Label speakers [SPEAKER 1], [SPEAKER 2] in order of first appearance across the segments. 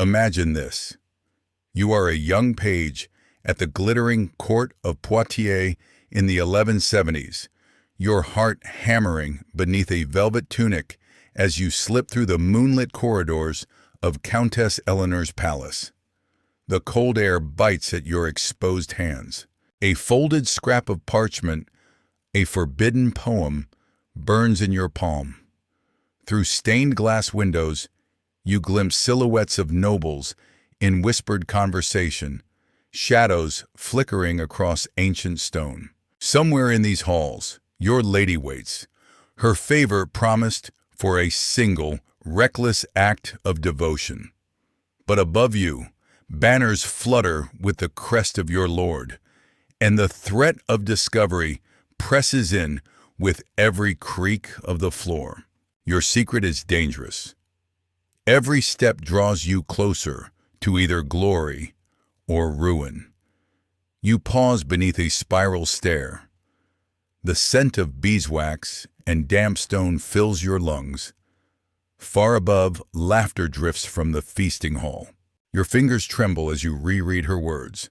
[SPEAKER 1] Imagine this. You are a young page at the glittering court of Poitiers in the 1170s, your heart hammering beneath a velvet tunic as you slip through the moonlit corridors of Countess Eleanor's palace. The cold air bites at your exposed hands. A folded scrap of parchment, a forbidden poem, burns in your palm. Through stained glass windows, you glimpse silhouettes of nobles in whispered conversation, shadows flickering across ancient stone. Somewhere in these halls, your lady waits, her favor promised for a single, reckless act of devotion. But above you, banners flutter with the crest of your lord, and the threat of discovery presses in with every creak of the floor. Your secret is dangerous. Every step draws you closer to either glory or ruin. You pause beneath a spiral stair. The scent of beeswax and damp stone fills your lungs. Far above, laughter drifts from the feasting hall. Your fingers tremble as you reread her words.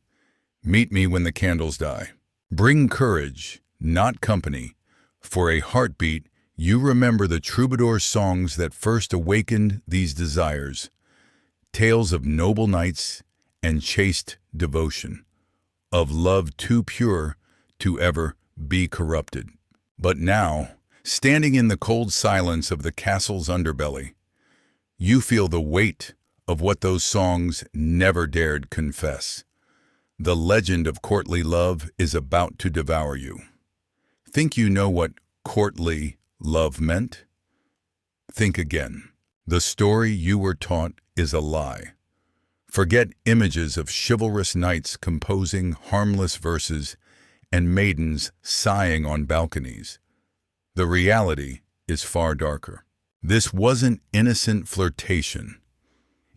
[SPEAKER 1] Meet me when the candles die. Bring courage, not company. For a heartbeat, you remember the troubadour songs that first awakened these desires. Tales of noble knights and chaste devotion, of love too pure to ever be corrupted. But now, standing in the cold silence of the castle's underbelly, you feel the weight of what those songs never dared confess. The legend of courtly love is about to devour you. Think you know what courtly love meant? Think again. The story you were taught is a lie. Forget images of chivalrous knights composing harmless verses and maidens sighing on balconies. The reality is far darker. This wasn't innocent flirtation.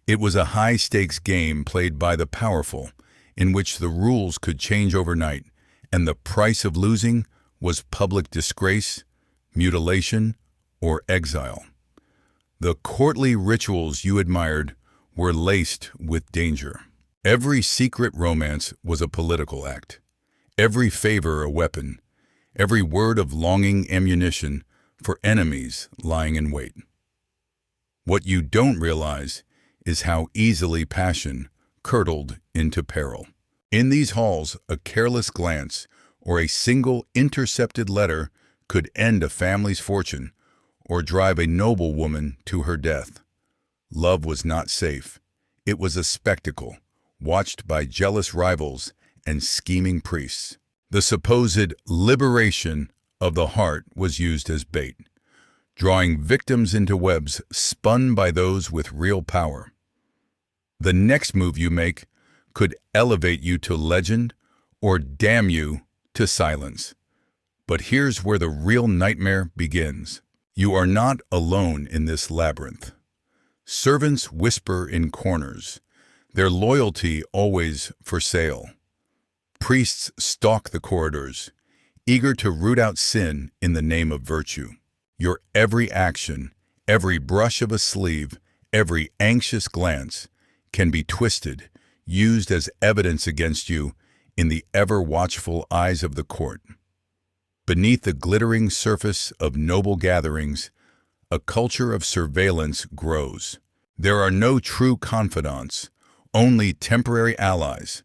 [SPEAKER 1] It was a high-stakes game played by the powerful, in which the rules could change overnight, and the price of losing was public disgrace, mutilation, or exile. The courtly rituals you admired were laced with danger. Every secret romance was a political act, every favor a weapon, every word of longing ammunition for enemies lying in wait. What you don't realize is how easily passion curdled into peril. In these halls, a careless glance or a single intercepted letter could end a family's fortune or drive a noble woman to her death. Love was not safe. It was a spectacle, watched by jealous rivals and scheming priests. The supposed liberation of the heart was used as bait, drawing victims into webs spun by those with real power. The next move you make could elevate you to legend or damn you to silence. But here's where the real nightmare begins. You are not alone in this labyrinth. Servants whisper in corners, their loyalty always for sale. Priests stalk the corridors, eager to root out sin in the name of virtue. Your every action, every brush of a sleeve, every anxious glance can be twisted, used as evidence against you in the ever-watchful eyes of the court. Beneath the glittering surface of noble gatherings, a culture of surveillance grows. There are no true confidants, only temporary allies.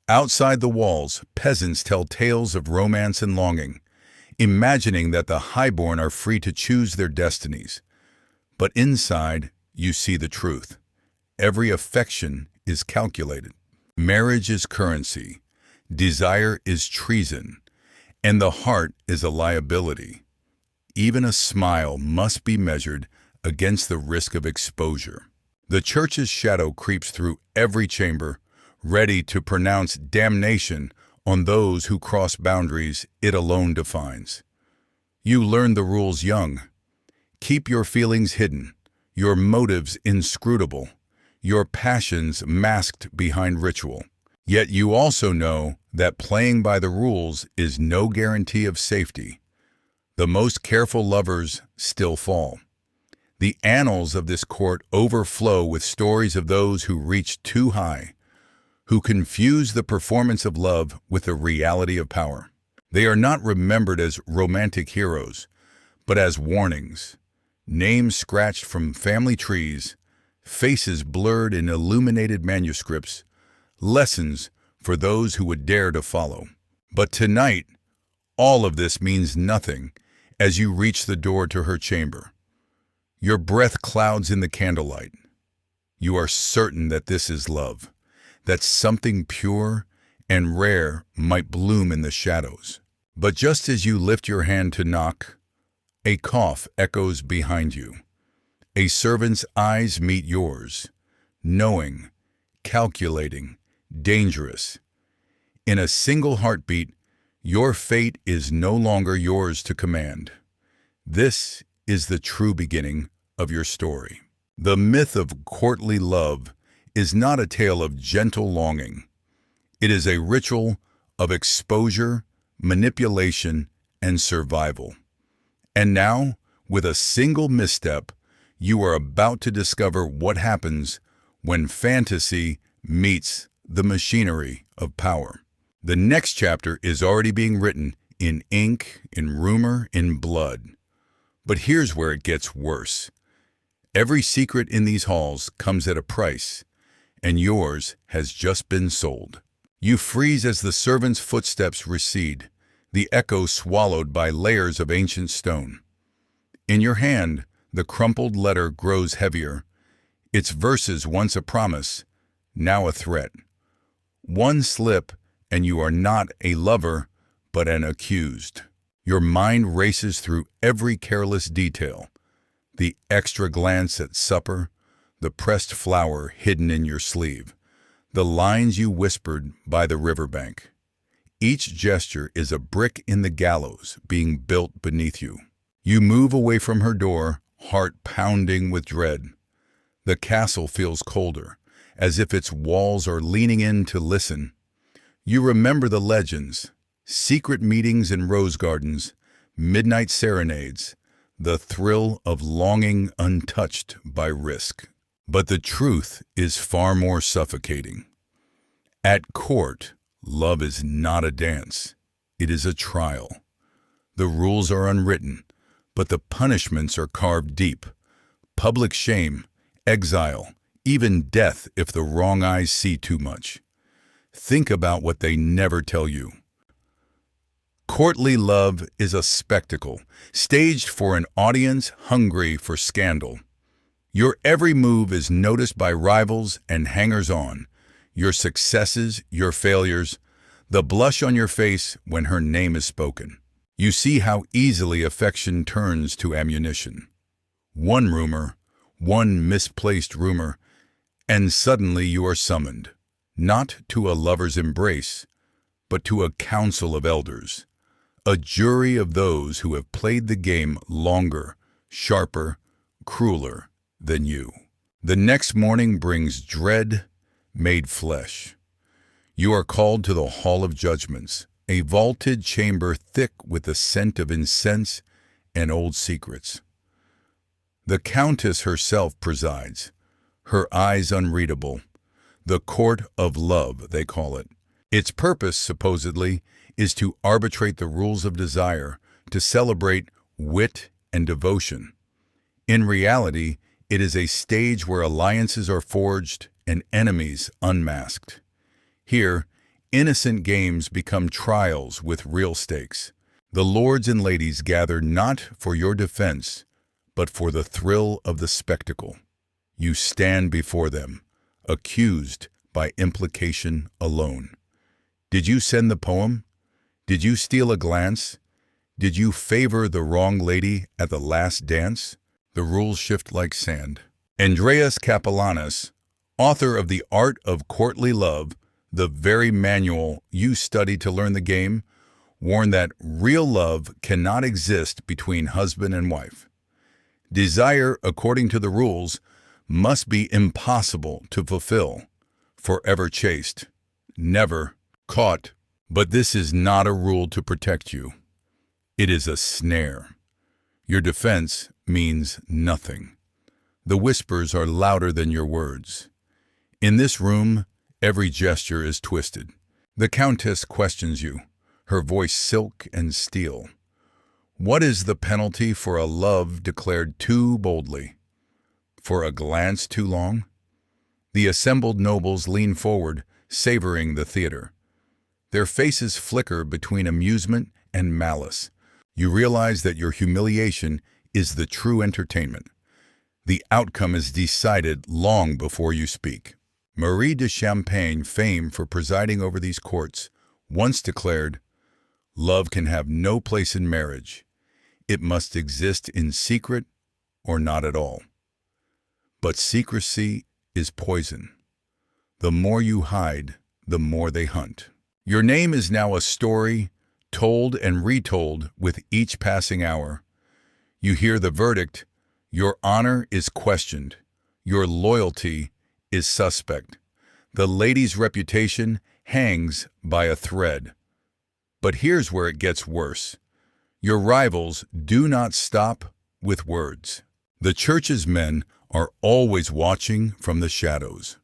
[SPEAKER 1] Outside the walls, peasants tell tales of romance and longing, imagining that the highborn are free to choose their destinies. But inside, you see the truth. Every affection is calculated. Marriage is currency. Desire is treason. And the heart is a liability. Even a smile must be measured against the risk of exposure. The church's shadow creeps through every chamber, ready to pronounce damnation on those who cross boundaries it alone defines. You learn the rules young. Keep your feelings hidden, your motives inscrutable, your passions masked behind ritual. Yet you also know that playing by the rules is no guarantee of safety. The most careful lovers still fall. The annals of this court overflow with stories of those who reached too high, who confuse the performance of love with the reality of power. They are not remembered as romantic heroes, but as warnings, names scratched from family trees, faces blurred in illuminated manuscripts, lessons for those who would dare to follow. But tonight, all of this means nothing as you reach the door to her chamber. Your breath clouds in the candlelight. You are certain that this is love, that something pure and rare might bloom in the shadows. But just as you lift your hand to knock, a cough echoes behind you. A servant's eyes meet yours, knowing, calculating, dangerous. In a single heartbeat, your fate is no longer yours to command. This is the true beginning of your story. The myth of courtly love is not a tale of gentle longing. It is a ritual of exposure, manipulation, and survival. And now, with a single misstep, you are about to discover what happens when fantasy meets the machinery of power. The next chapter is already being written in ink, in rumor, in blood. But here's where it gets worse. Every secret in these halls comes at a price, and yours has just been sold. You freeze as the servant's footsteps recede, the echo swallowed by layers of ancient stone. In your hand, the crumpled letter grows heavier, its verses once a promise, now a threat. One slip, and you are not a lover, but an accused. Your mind races through every careless detail. The extra glance at supper, the pressed flower hidden in your sleeve, the lines you whispered by the riverbank. Each gesture is a brick in the gallows being built beneath you. You move away from her door, heart pounding with dread. The castle feels colder, as if its walls are leaning in to listen. You remember the legends, secret meetings in rose gardens, midnight serenades, the thrill of longing untouched by risk. But the truth is far more suffocating. At court, love is not a dance. It is a trial. The rules are unwritten, but the punishments are carved deep. Public shame, exile, even death if the wrong eyes see too much. Think about what they never tell you. Courtly love is a spectacle, staged for an audience hungry for scandal. Your every move is noticed by rivals and hangers-on. Your successes, your failures, the blush on your face when her name is spoken. You see how easily affection turns to ammunition. One rumor, one misplaced rumor, and suddenly you are summoned, not to a lover's embrace, but to a council of elders, a jury of those who have played the game longer, sharper, crueler than you. The next morning brings dread made flesh. You are called to the Hall of Judgments, a vaulted chamber thick with the scent of incense and old secrets. The Countess herself presides, her eyes unreadable. The Court of Love, they call it. Its purpose, supposedly, is to arbitrate the rules of desire, to celebrate wit and devotion. In reality, it is a stage where alliances are forged and enemies unmasked. Here, innocent games become trials with real stakes. The lords and ladies gather not for your defense, but for the thrill of the spectacle. You stand before them, accused by implication alone. Did you send the poem? Did you steal a glance? Did you favor the wrong lady at the last dance? The rules shift like sand. Andreas Capellanus, author of The Art of Courtly Love, the very manual you study to learn the game, warned that real love cannot exist between husband and wife. Desire, according to the rules, must be impossible to fulfill, forever chaste, never caught. But this is not a rule to protect you. It is a snare. Your defense means nothing. The whispers are louder than your words. In this room, every gesture is twisted. The Countess questions you, her voice silk and steel. What is the penalty for a love declared too boldly? For a glance too long? The assembled nobles lean forward, savoring the theater. Their faces flicker between amusement and malice. You realize that your humiliation is the true entertainment. The outcome is decided long before you speak. Marie de Champagne, famed for presiding over these courts, once declared, "Love can have no place in marriage. It must exist in secret or not at all." But secrecy is poison. The more you hide, the more they hunt. Your name is now a story, told and retold with each passing hour. You hear the verdict, your honor is questioned, your loyalty is suspect. The lady's reputation hangs by a thread. But here's where it gets worse. Your rivals do not stop with words. The church's men are always watching from the shadows.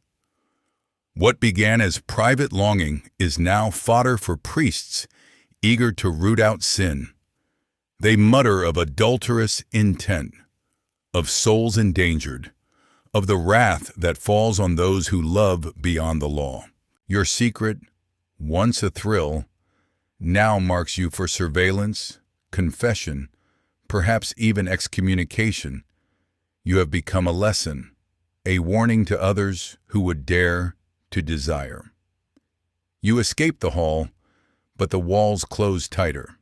[SPEAKER 1] What began as private longing is now fodder for priests eager to root out sin. They mutter of adulterous intent, of souls endangered, of the wrath that falls on those who love beyond the law. Your secret, once a thrill, now marks you for surveillance, confession, perhaps even excommunication. You have become a lesson, a warning to others who would dare to desire. You escape the hall, but the walls close tighter.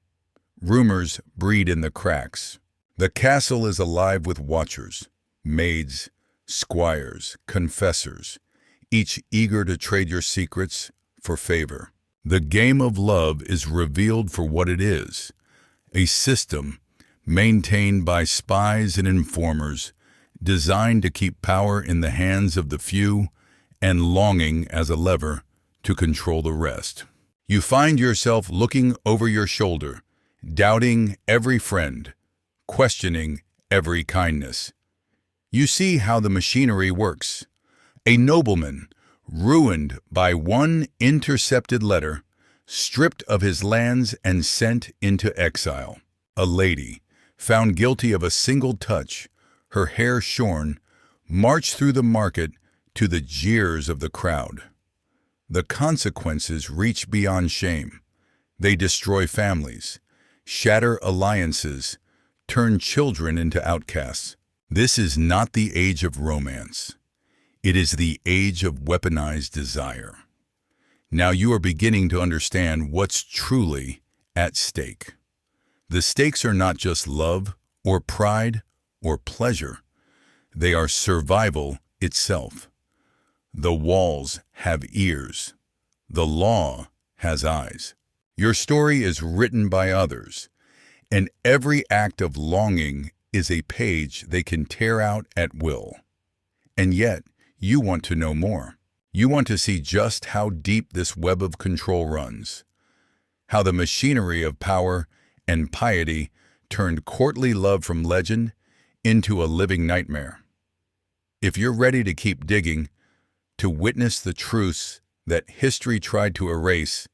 [SPEAKER 1] Rumors breed in the cracks. The castle is alive with watchers, maids, squires, confessors, each eager to trade your secrets for favor. The game of love is revealed for what it is, a system maintained by spies and informers, designed to keep power in the hands of the few and longing as a lever to control the rest. You find yourself looking over your shoulder, doubting every friend, questioning every kindness. You see how the machinery works. A nobleman, ruined by one intercepted letter, stripped of his lands and sent into exile. A lady, found guilty of a single touch, her hair shorn, marched through the market to the jeers of the crowd. The consequences reach beyond shame. They destroy families, shatter alliances, turn children into outcasts. This is not the age of romance. It is the age of weaponized desire. Now you are beginning to understand what's truly at stake. The stakes are not just love or pride or pleasure. They are survival itself. The walls have ears. The law has eyes. Your story is written by others, and every act of longing is a page they can tear out at will. And yet, you want to know more. You want to see just how deep this web of control runs, how the machinery of power and piety turned courtly love from legend into a living nightmare. If you're ready to keep digging, to witness the truths that history tried to erase,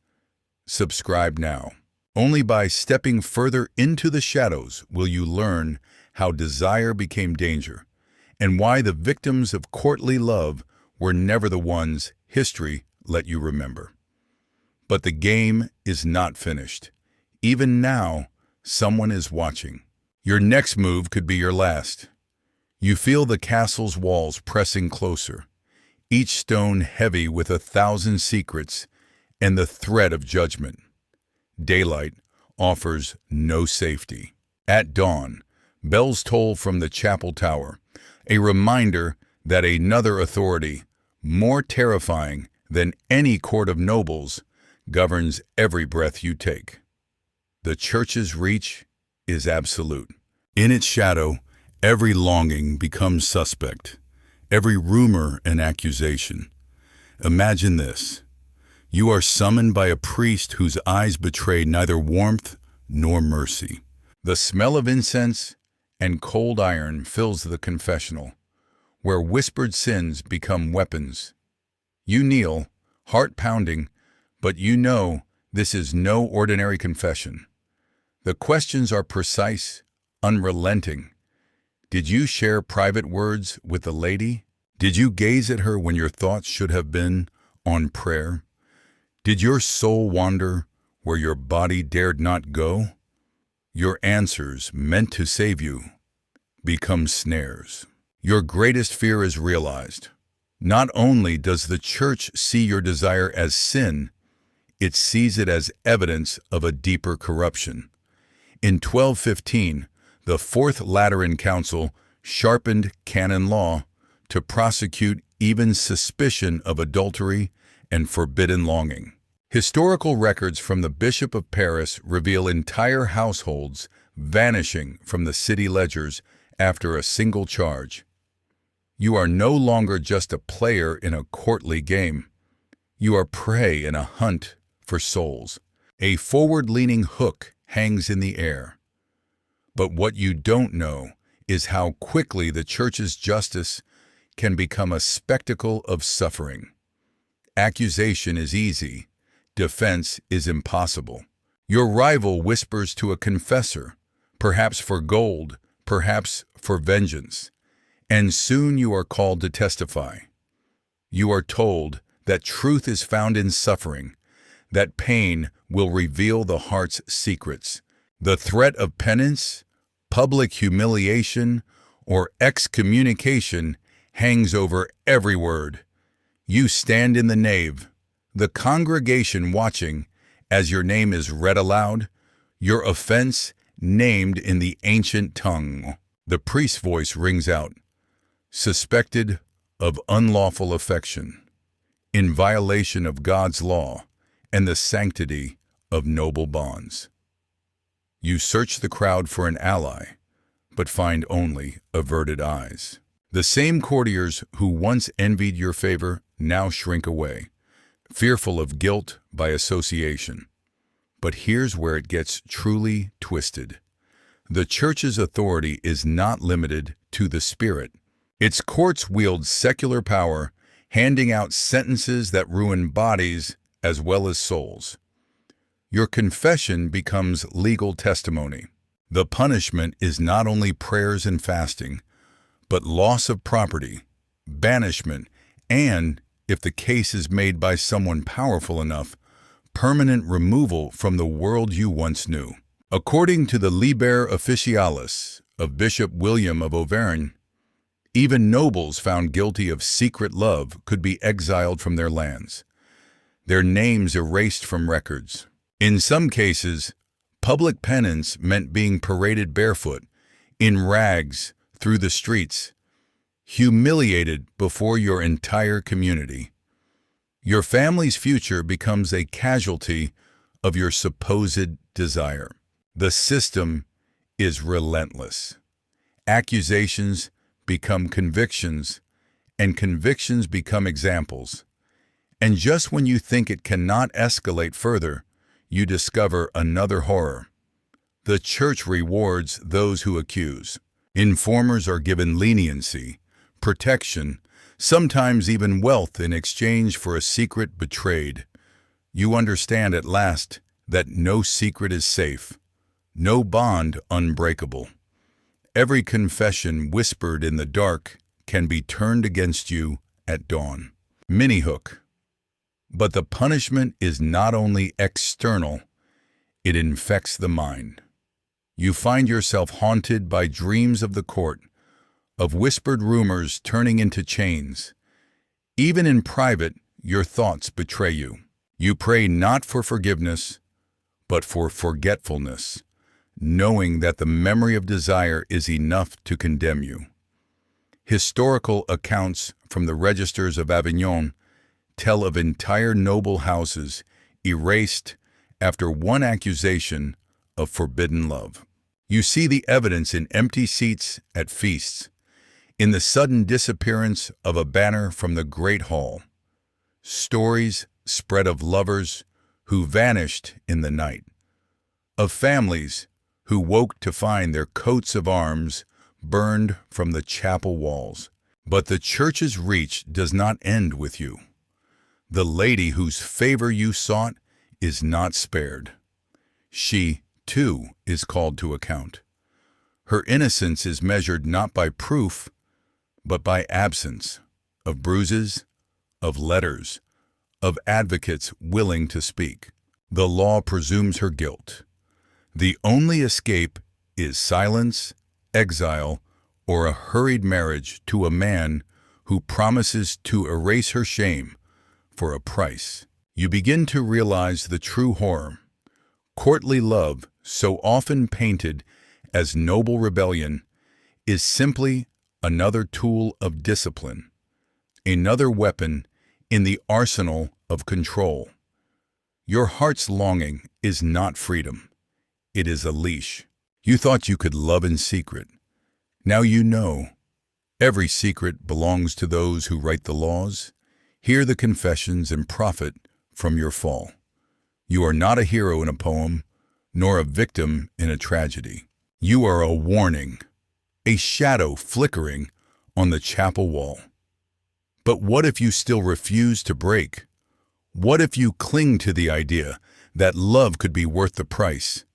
[SPEAKER 1] subscribe now. Only by stepping further into the shadows will you learn how desire became danger, and why the victims of courtly love were never the ones history let you remember. But the game is not finished. Even now, someone is watching. Your next move could be your last. You feel the castle's walls pressing closer, each stone heavy with 1,000 secrets and the threat of judgment. Daylight offers no safety. At dawn, bells toll from the chapel tower, a reminder that another authority, more terrifying than any court of nobles, governs every breath you take. The church's reach is absolute. In its shadow, every longing becomes suspect, every rumor an accusation. Imagine this. You are summoned by a priest whose eyes betray neither warmth nor mercy. The smell of incense and cold iron fills the confessional. where whispered sins become weapons. You kneel, heart pounding, but you know this is no ordinary confession. The questions are precise, unrelenting. Did you share private words with the lady? Did you gaze at her when your thoughts should have been on prayer? Did your soul wander where your body dared not go? Your answers, meant to save you, become snares. Your greatest fear is realized. Not only does the church see your desire as sin, it sees it as evidence of a deeper corruption. In 1215, the Fourth Lateran Council sharpened canon law to prosecute even suspicion of adultery and forbidden longing. Historical records from the Bishop of Paris reveal entire households vanishing from the city ledgers after a single charge. You are no longer just a player in a courtly game. You are prey in a hunt for souls. A forward-leaning hook hangs in the air. But what you don't know is how quickly the church's justice can become a spectacle of suffering. Accusation is easy. Defense is impossible. Your rival whispers to a confessor, perhaps for gold, perhaps for vengeance, and soon you are called to testify. You are told that truth is found in suffering, that pain will reveal the heart's secrets. The threat of penance, public humiliation, or excommunication hangs over every word. You stand in the nave, the congregation watching as your name is read aloud, your offense named in the ancient tongue. The priest's voice rings out, suspected of unlawful affection, in violation of God's law and the sanctity of noble bonds. You search the crowd for an ally, but find only averted eyes. The same courtiers who once envied your favor now shrink away, fearful of guilt by association. But here's where it gets truly twisted. The church's authority is not limited to the spirit. Its courts wield secular power, handing out sentences that ruin bodies as well as souls. Your confession becomes legal testimony. The punishment is not only prayers and fasting, but loss of property, banishment, and, if the case is made by someone powerful enough, permanent removal from the world you once knew. According to the Liber Officialis of Bishop William of Auvergne, even nobles found guilty of secret love could be exiled from their lands, their names erased from records. In some cases, public penance meant being paraded barefoot, in rags, through the streets, humiliated before your entire community. Your family's future becomes a casualty of your supposed desire. The system is relentless. Accusations become convictions, and convictions become examples. And just when you think it cannot escalate further, you discover another horror. The church rewards those who accuse. Informers are given leniency, protection, sometimes even wealth in exchange for a secret betrayed. You understand at last that no secret is safe, no bond unbreakable. Every confession whispered in the dark can be turned against you at dawn. Mini-hook. But the punishment is not only external, it infects the mind. You find yourself haunted by dreams of the court, of whispered rumors turning into chains. Even in private, your thoughts betray you. You pray not for forgiveness, but for forgetfulness, knowing that the memory of desire is enough to condemn you. Historical accounts from the registers of Avignon tell of entire noble houses erased after one accusation of forbidden love. You see the evidence in empty seats at feasts, in the sudden disappearance of a banner from the Great Hall. Stories spread of lovers who vanished in the night, of families who woke to find their coats of arms burned from the chapel walls. But the church's reach does not end with you. The lady whose favor you sought is not spared. She, too, is called to account. Her innocence is measured not by proof, but by absence of bruises, of letters, of advocates willing to speak. The law presumes her guilt. The only escape is silence, exile, or a hurried marriage to a man who promises to erase her shame for a price. You begin to realize the true horror. Courtly love, so often painted as noble rebellion, is simply another tool of discipline, another weapon in the arsenal of control. Your heart's longing is not freedom. It is a leash. You thought you could love in secret. Now you know. Every secret belongs to those who write the laws, hear the confessions, and profit from your fall. You are not a hero in a poem, nor a victim in a tragedy. You are a warning, a shadow flickering on the chapel wall. But what if you still refuse to break? What if you cling to the idea that love could be worth the price?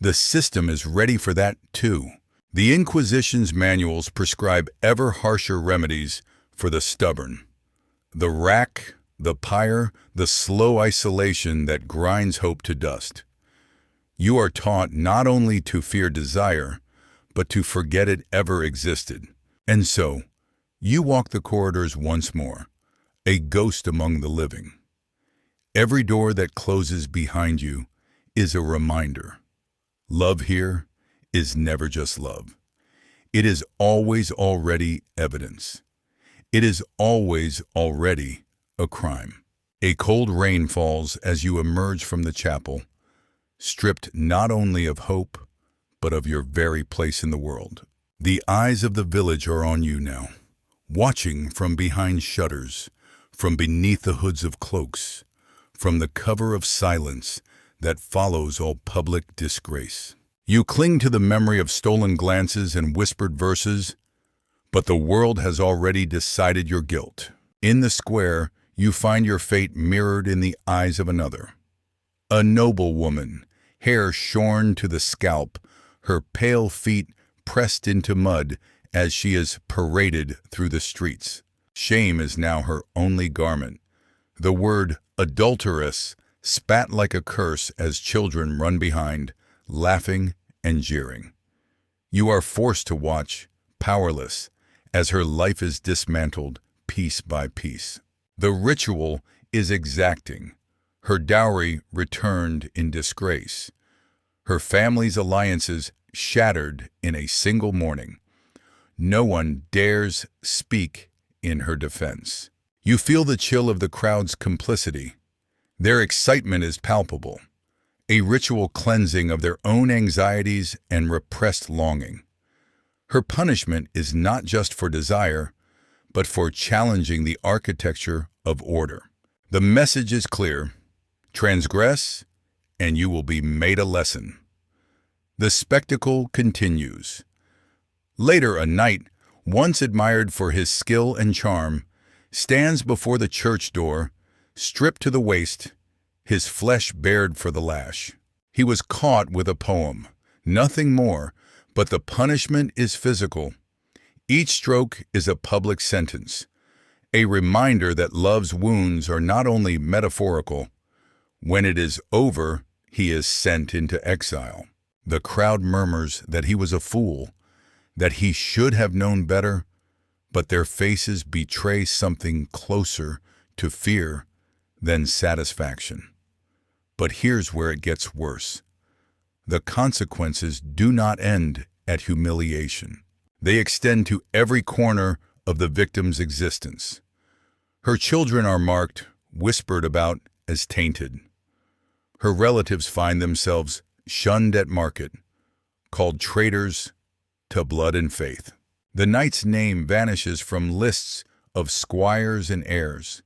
[SPEAKER 1] The system is ready for that too. The Inquisition's manuals prescribe ever harsher remedies for the stubborn. The rack, the pyre, the slow isolation that grinds hope to dust. You are taught not only to fear desire, but to forget it ever existed. And so, you walk the corridors once more, a ghost among the living. Every door that closes behind you is a reminder. Love here is never just love. It is always already evidence. It is always already a crime. A cold rain falls as you emerge from the chapel, stripped not only of hope, but of your very place in the world. The eyes of the village are on you now, watching from behind shutters, from beneath the hoods of cloaks, from the cover of silence that follows all public disgrace. You cling to the memory of stolen glances and whispered verses, but the world has already decided your guilt. In the square, you find your fate mirrored in the eyes of another. A noble woman, hair shorn to the scalp, her pale feet pressed into mud as she is paraded through the streets. Shame is now her only garment. The word adulteress spat like a curse as children run behind, laughing and jeering. You are forced to watch, powerless, as her life is dismantled piece by piece. The ritual is exacting, her dowry returned in disgrace, her family's alliances shattered in a single morning. No one dares speak in her defense. You feel the chill of the crowd's complicity. Their excitement is palpable, a ritual cleansing of their own anxieties and repressed longing. Her punishment is not just for desire, but for challenging the architecture of order. The message is clear: transgress, and you will be made a lesson. The spectacle continues. Later, a knight, once admired for his skill and charm, stands before the church door, stripped to the waist, his flesh bared for the lash. He was caught with a poem, nothing more, but the punishment is physical. Each stroke is a public sentence, a reminder that love's wounds are not only metaphorical. When it is over, he is sent into exile. The crowd murmurs that he was a fool, that he should have known better, but their faces betray something closer to fear than satisfaction. But here's where it gets worse. The consequences do not end at humiliation. They extend to every corner of the victim's existence. Her children are marked, whispered about as tainted. Her relatives find themselves shunned at market, called traitors to blood and faith. The knight's name vanishes from lists of squires and heirs.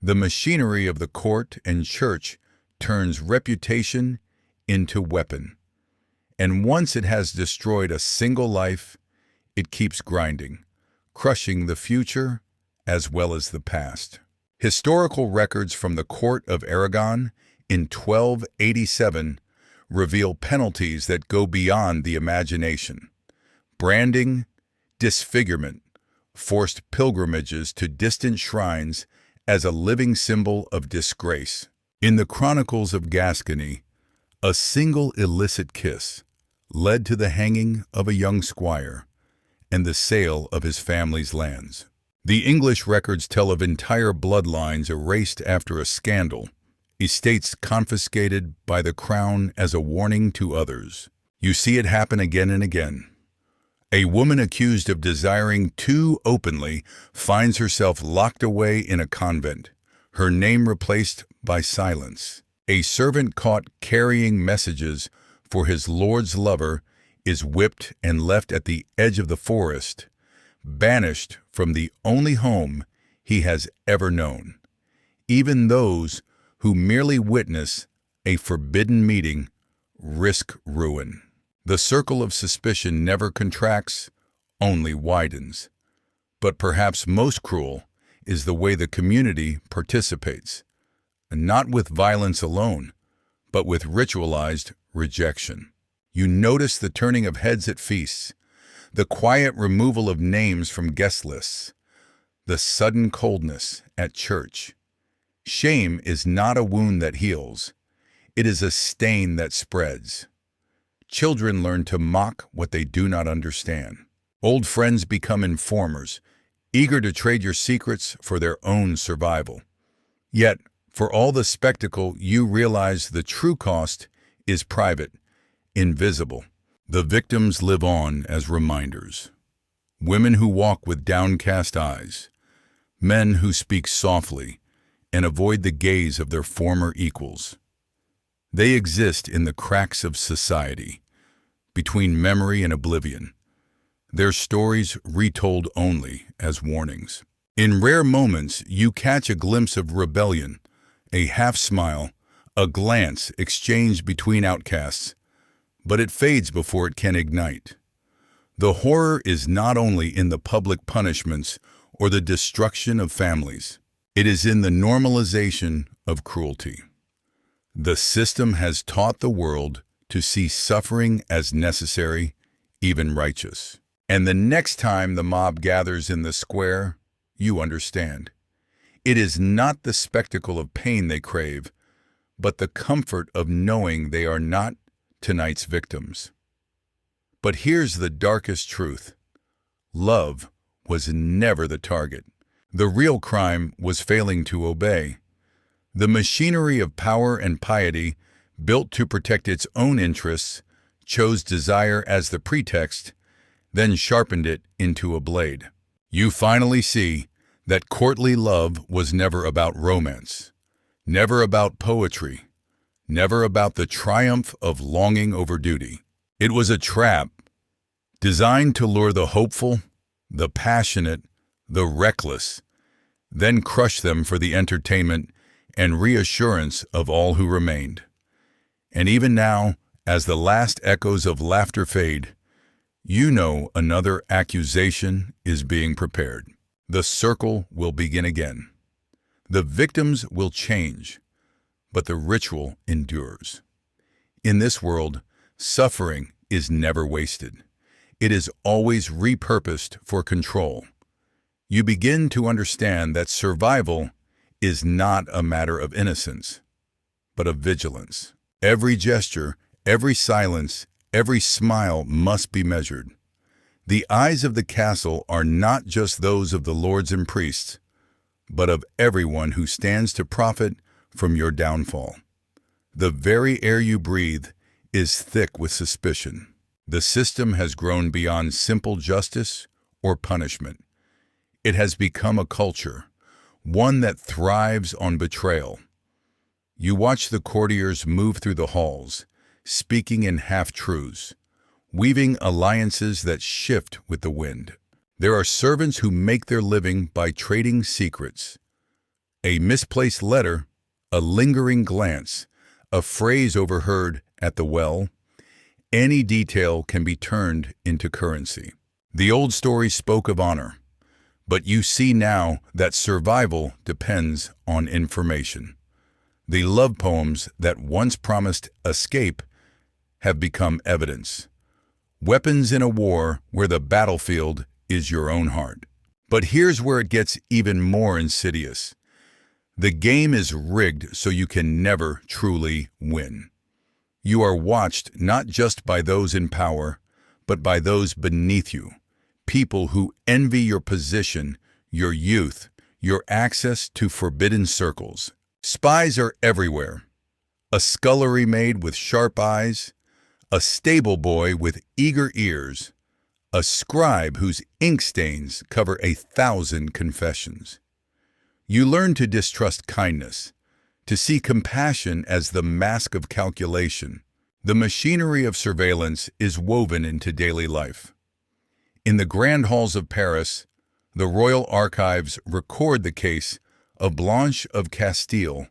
[SPEAKER 1] The machinery of the court and church turns reputation into weapon. And once it has destroyed a single life, it keeps grinding, crushing the future as well as the past. Historical records from the court of Aragon in 1287 reveal penalties that go beyond the imagination. Branding, disfigurement, forced pilgrimages to distant shrines as a living symbol of disgrace. In the Chronicles of Gascony, a single illicit kiss led to the hanging of a young squire and the sale of his family's lands. The English records tell of entire bloodlines erased after a scandal, estates confiscated by the crown as a warning to others. You see it happen again and again. A woman accused of desiring too openly finds herself locked away in a convent, her name replaced by silence. A servant caught carrying messages for his lord's lover is whipped and left at the edge of the forest, banished from the only home he has ever known. Even those who merely witness a forbidden meeting risk ruin. The circle of suspicion never contracts, only widens. But perhaps most cruel is the way the community participates, not with violence alone, but with ritualized rejection. You notice the turning of heads at feasts, the quiet removal of names from guest lists, the sudden coldness at church. Shame is not a wound that heals. It is a stain that spreads. Children learn to mock what they do not understand. Old friends become informers, eager to trade your secrets for their own survival. Yet, for all the spectacle, you realize the true cost is private, invisible. The victims live on as reminders. Women who walk with downcast eyes, men who speak softly and avoid the gaze of their former equals. They exist in the cracks of society, between memory and oblivion, their stories retold only as warnings. In rare moments, you catch a glimpse of rebellion, a half-smile, a glance exchanged between outcasts, but it fades before it can ignite. The horror is not only in the public punishments or the destruction of families. It is in the normalization of cruelty. The system has taught the world to see suffering as necessary, even righteous. And the next time the mob gathers in the square, you understand. It is not the spectacle of pain they crave, but the comfort of knowing they are not tonight's victims. But here's the darkest truth. Love was never the target. The real crime was failing to obey. The machinery of power and piety, built to protect its own interests, chose desire as the pretext, then sharpened it into a blade. You finally see that courtly love was never about romance, never about poetry, never about the triumph of longing over duty. It was a trap, designed to lure the hopeful, the passionate, the reckless, then crush them for the entertainment and reassurance of all who remained. And even now, as the last echoes of laughter fade, you know another accusation is being prepared. The circle will begin again. The victims will change, but the ritual endures. In this world, suffering is never wasted. It is always repurposed for control. You begin to understand that survival is not a matter of innocence, but of vigilance. Every gesture, every silence, every smile must be measured. The eyes of the castle are not just those of the lords and priests, but of everyone who stands to profit from your downfall. The very air you breathe is thick with suspicion. The system has grown beyond simple justice or punishment. It has become a culture, one that thrives on betrayal. You watch the courtiers move through the halls, speaking in half-truths, weaving alliances that shift with the wind. There are servants who make their living by trading secrets. A misplaced letter, a lingering glance, a phrase overheard at the well, any detail can be turned into currency. The old story spoke of honor, But you see now that survival depends on information. The love poems that once promised escape have become evidence. Weapons in a war where the battlefield is your own heart. But here's where it gets even more insidious. The game is rigged so you can never truly win. You are watched not just by those in power, but by those beneath you. People who envy your position, your youth, your access to forbidden circles. Spies are everywhere. A scullery maid with sharp eyes, a stable boy with eager ears, a scribe whose ink stains cover 1,000 confessions. You learn to distrust kindness, to see compassion as the mask of calculation. The machinery of surveillance is woven into daily life. In the grand halls of Paris, the royal archives record the case of Blanche of Castile,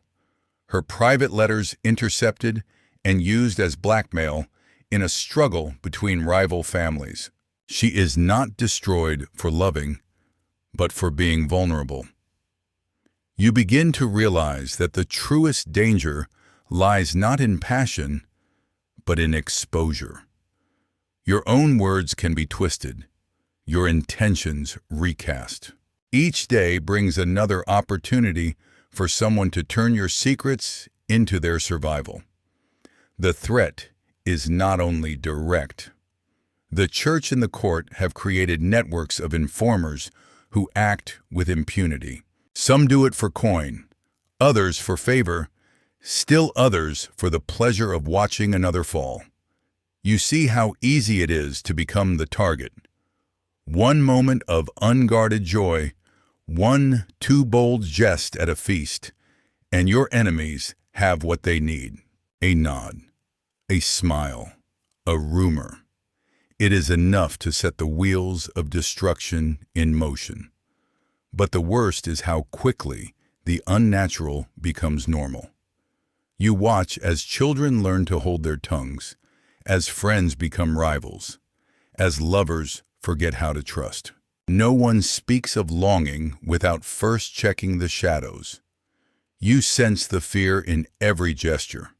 [SPEAKER 1] her private letters intercepted and used as blackmail in a struggle between rival families. She is not destroyed for loving, but for being vulnerable. You begin to realize that the truest danger lies not in passion, but in exposure. Your own words can be twisted, your intentions recast. Each day brings another opportunity for someone to turn your secrets into their survival. The threat is not only direct. The church and the court have created networks of informers who act with impunity. Some do it for coin, others for favor, still others for the pleasure of watching another fall. You see how easy it is to become the target. One moment of unguarded joy, one too bold jest at a feast, and your enemies have what they need. A nod, a smile, a rumor. It is enough to set the wheels of destruction in motion. But the worst is how quickly the unnatural becomes normal. You watch as children learn to hold their tongues, as friends become rivals, as lovers forget how to trust. No one speaks of longing without first checking the shadows. You sense the fear in every gesture.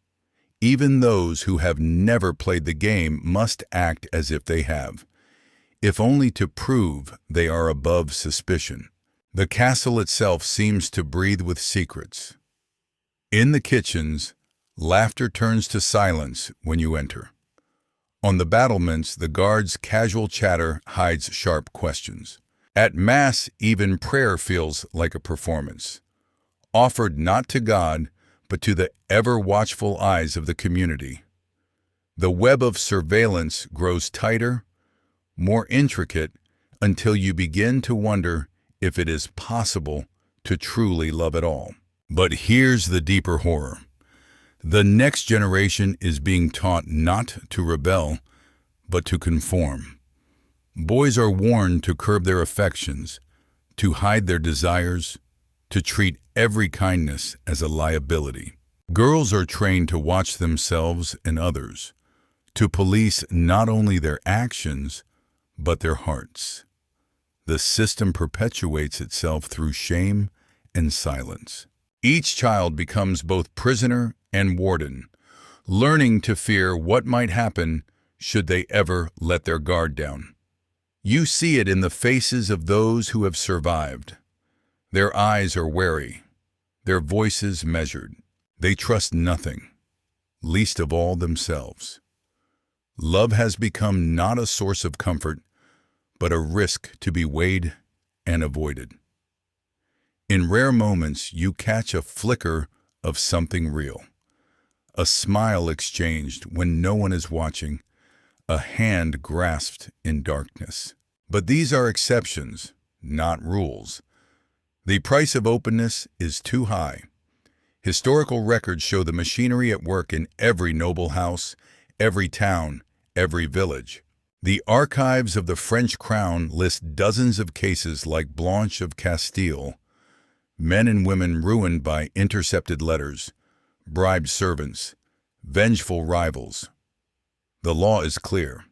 [SPEAKER 1] Even those who have never played the game must act as if they have, if only to prove they are above suspicion. The castle itself seems to breathe with secrets. In the kitchens, laughter turns to silence when you enter. On the battlements, the guards' casual chatter hides sharp questions. At Mass, even prayer feels like a performance, offered not to God, but to the ever-watchful eyes of the community. The web of surveillance grows tighter, more intricate, until you begin to wonder if it is possible to truly love at all. But here's the deeper horror. The next generation is being taught not to rebel, but to conform. Boys are warned to curb their affections, to hide their desires, to treat every kindness as a liability. Girls are trained to watch themselves and others, to police not only their actions, but their hearts. The system perpetuates itself through shame and silence. Each child becomes both prisoner and warden, learning to fear what might happen should they ever let their guard down. You see it in the faces of those who have survived. Their eyes are wary, their voices measured. They trust nothing, least of all themselves. Love has become not a source of comfort, but a risk to be weighed and avoided. In rare moments, you catch a flicker of something real. A smile exchanged when no one is watching, a hand grasped in darkness. But these are exceptions, not rules. The price of openness is too high. Historical records show the machinery at work in every noble house, every town, every village. The archives of the French crown list dozens of cases like Blanche of Castile, men and women ruined by intercepted letters, bribed servants, vengeful rivals. The law is clear.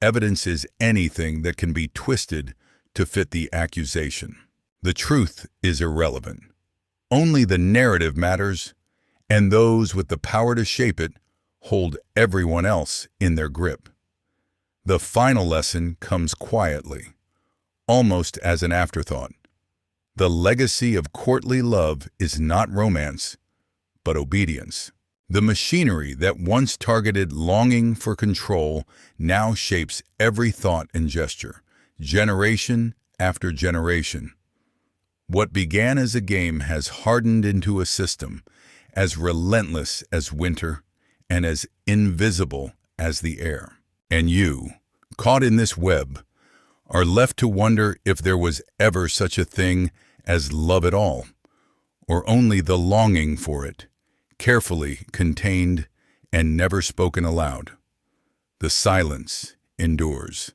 [SPEAKER 1] Evidence is anything that can be twisted to fit the accusation. The truth is irrelevant. Only the narrative matters, and those with the power to shape it hold everyone else in their grip. The final lesson comes quietly, almost as an afterthought. The legacy of courtly love is not romance, but obedience. The machinery that once targeted longing for control now shapes every thought and gesture, generation after generation. What began as a game has hardened into a system, as relentless as winter and as invisible as the air. And you, caught in this web, are left to wonder if there was ever such a thing as love at all, or only the longing for it, carefully contained and never spoken aloud. The silence endures.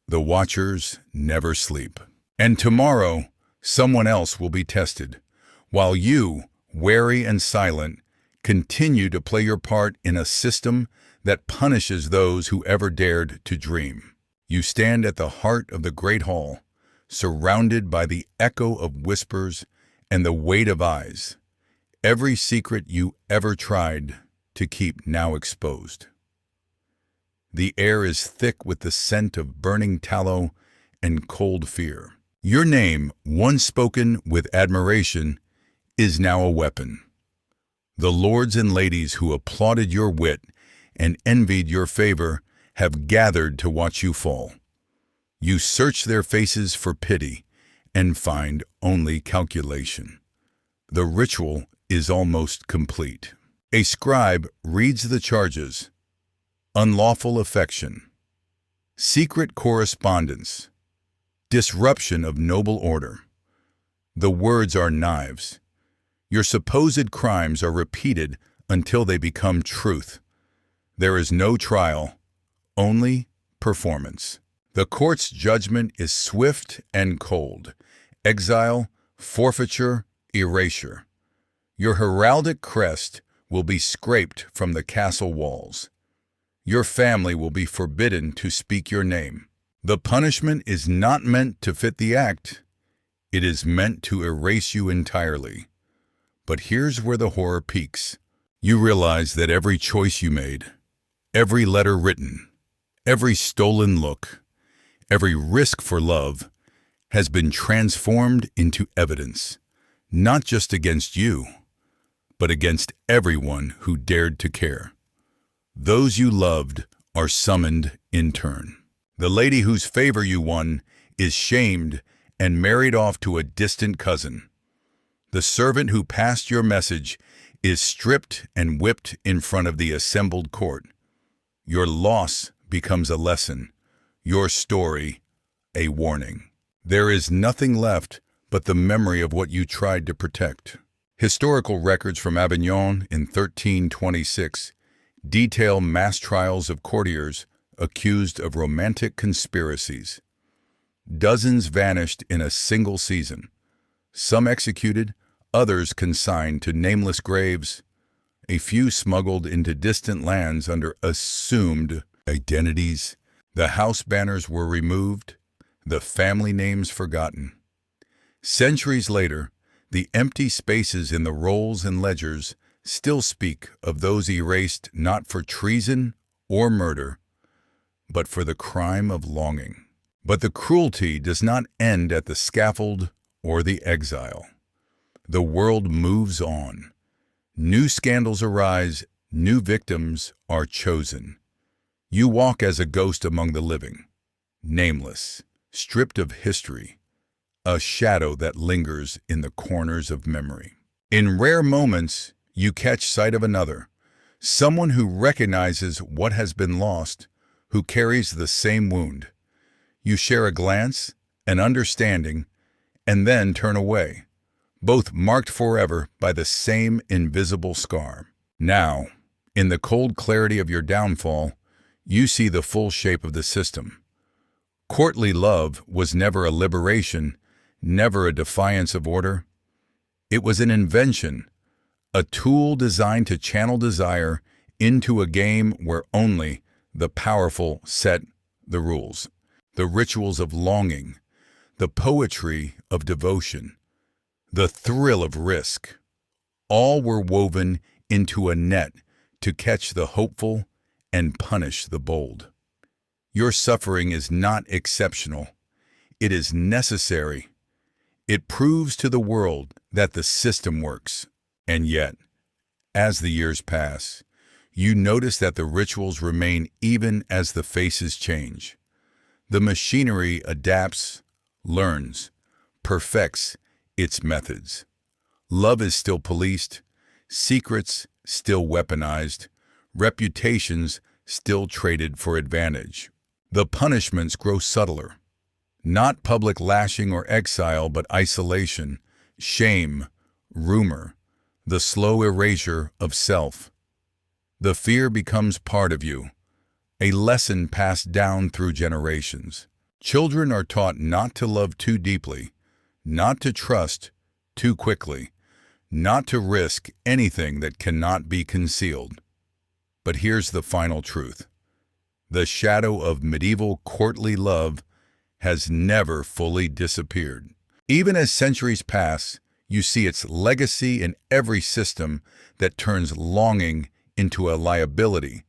[SPEAKER 1] The watchers never sleep. And tomorrow, someone else will be tested, while you, wary and silent, continue to play your part in a system that punishes those who ever dared to dream. You stand at the heart of the Great Hall, surrounded by the echo of whispers and the weight of eyes, every secret you ever tried to keep now exposed. The air is thick with the scent of burning tallow and cold fear. Your name, once spoken with admiration, is now a weapon. The lords and ladies who applauded your wit and envied your favor have gathered to watch you fall. You search their faces for pity and find only calculation. The ritual is almost complete. A scribe reads the charges: unlawful affection, secret correspondence, disruption of noble order. The words are knives. Your supposed crimes are repeated until they become truth. There is no trial, only performance. The court's judgment is swift and cold: exile, forfeiture, erasure. Your heraldic crest will be scraped from the castle walls. Your family will be forbidden to speak your name. The punishment is not meant to fit the act. It is meant to erase you entirely. But here's where the horror peaks. You realize that every choice you made, every letter written, every stolen look, every risk for love has been transformed into evidence, not just against you, but against everyone who dared to care. Those you loved are summoned in turn. The lady whose favor you won is shamed and married off to a distant cousin. The servant who passed your message is stripped and whipped in front of the assembled court. Your loss becomes a lesson, your story a warning. There is nothing left but the memory of what you tried to protect. Historical records from Avignon in 1326 detail mass trials of courtiers accused of romantic conspiracies. Dozens vanished in a single season, some executed, others consigned to nameless graves, a few smuggled into distant lands under assumed identities. The house banners were removed, the family names forgotten. Centuries later, the empty spaces in the rolls and ledgers still speak of those erased not for treason or murder, but for the crime of longing. But the cruelty does not end at the scaffold or the exile. The world moves on. New scandals arise, new victims are chosen. You walk as a ghost among the living, nameless, stripped of history, a shadow that lingers in the corners of memory. In rare moments, you catch sight of another, someone who recognizes what has been lost, who carries the same wound. You share a glance, an understanding, and then turn away, both marked forever by the same invisible scar. Now, in the cold clarity of your downfall, you see the full shape of the system. Courtly love was never a liberation, never a defiance of order. It was an invention, a tool designed to channel desire into a game where only the powerful set the rules. The rituals of longing, the poetry of devotion, the thrill of risk, all were woven into a net to catch the hopeful and punish the bold. Your suffering is not exceptional. It is necessary. It proves to the world that the system works. And yet, as the years pass, you notice that the rituals remain even as the faces change. The machinery adapts, learns, perfects its methods. Love is still policed, secrets still weaponized, reputations still traded for advantage. The punishments grow subtler. Not public lashing or exile, but isolation, shame, rumor, the slow erasure of self. The fear becomes part of you, a lesson passed down through generations. Children are taught not to love too deeply, not to trust too quickly, not to risk anything that cannot be concealed. But here's the final truth. The shadow of medieval courtly love has never fully disappeared. Even as centuries pass, you see its legacy in every system that turns longing into a liability,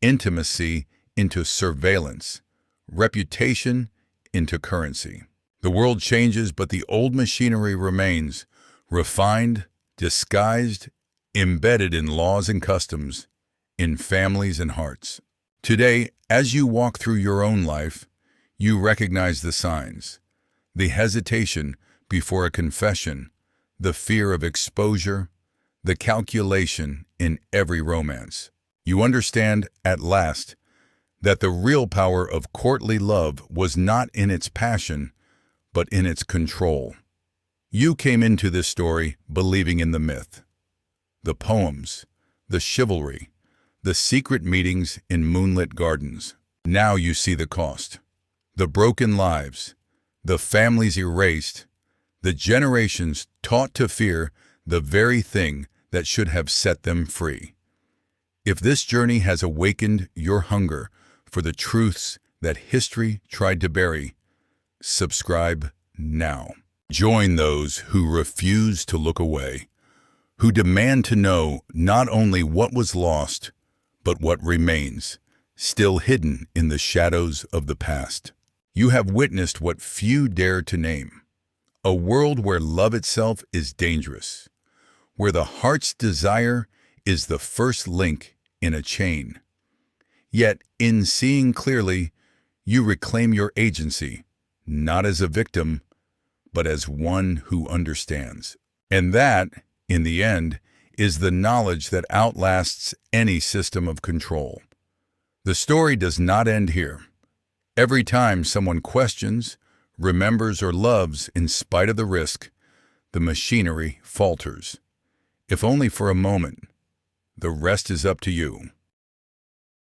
[SPEAKER 1] intimacy into surveillance, reputation into currency. The world changes, but the old machinery remains, refined, disguised, embedded in laws and customs, in families and hearts. Today, as you walk through your own life, you recognize the signs, the hesitation before a confession, the fear of exposure, the calculation in every romance. You understand, at last, that the real power of courtly love was not in its passion, but in its control. You came into this story believing in the myth, the poems, the chivalry, the secret meetings in moonlit gardens. Now you see the cost. The broken lives, the families erased, the generations taught to fear the very thing that should have set them free. If this journey has awakened your hunger for the truths that history tried to bury, subscribe now. Join those who refuse to look away, who demand to know not only what was lost, but what remains, still hidden in the shadows of the past. You have witnessed what few dare to name, a world where love itself is dangerous, where the heart's desire is the first link in a chain. Yet, in seeing clearly, you reclaim your agency, not as a victim, but as one who understands. And that, in the end, is the knowledge that outlasts any system of control. The story does not end here. Every time someone questions, remembers, or loves in spite of the risk, the machinery falters. If only for a moment. The rest is up to you.